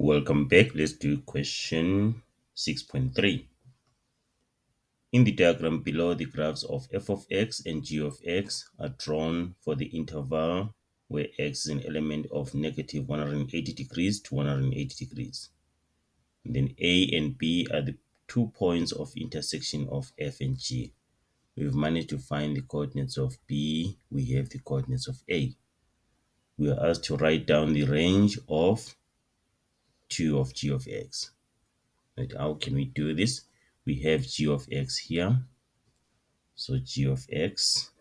Welcome back. Let's do question 6.3. In the diagram below, the graphs of f of x and g of x are drawn for the interval where x is an element of negative 180 degrees to 180 degrees. And then a and b are the 2 points of intersection of f and g. We've managed to find the coordinates of b. We have the coordinates of a. We are asked to write down the range of 2 of g of x. Right, how can we do this? We have g of x here. So g of x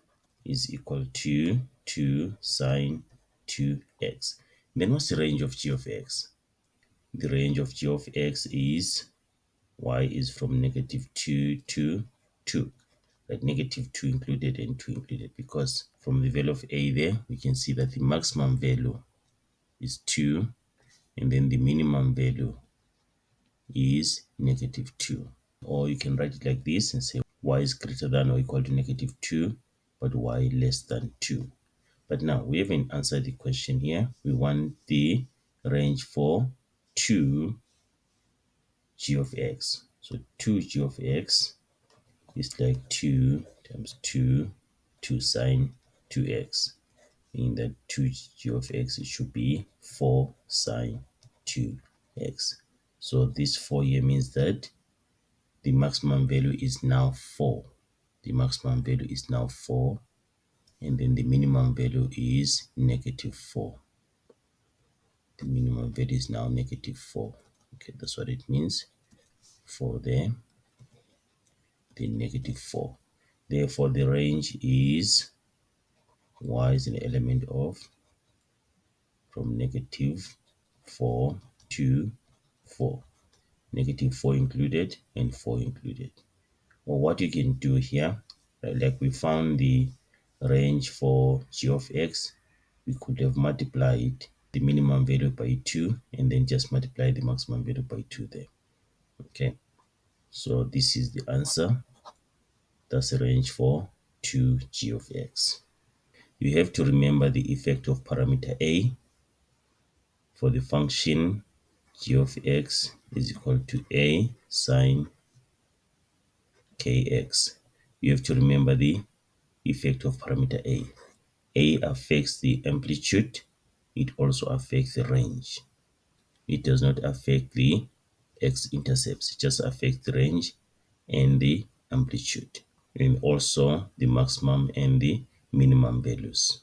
is equal to 2 sine 2x. Then what's the range of g of x? The range of g of x is y is from -2 to 2. Right, -2 included and 2 included, because from the value of a there, we can see that the maximum value is 2, and then the minimum value is -2. Or you can write it like this and say y is greater than or equal to -2, but y less than 2. But now we haven't answered the question here. We want the range for 2 g of x. So 2 g of x is like 2 times 2, 2 sine 2x. Meaning that 2 g of x, it should be 4 sine 2x. So this 4 here means that the maximum value is now 4. The maximum value is now 4, and then the minimum value is -4. The minimum value is now -4. Okay, that's what it means. 4 there, then -4. Therefore, the range is y is an element of from -4 to 4. -4 included and 4 included. Well, what you can do here, like we found the range for g of x, we could have multiplied the minimum value by 2 and then just multiply the maximum value by 2 there. Okay, so this is the answer. That's the range for 2g of x. You have to remember the effect of parameter a for the function g of x is equal to a sine kx. You have to remember the effect of parameter a. A affects the amplitude. It also affects the range. It does not affect the x-intercepts. It just affects the range and the amplitude, and also the maximum and the minimum values.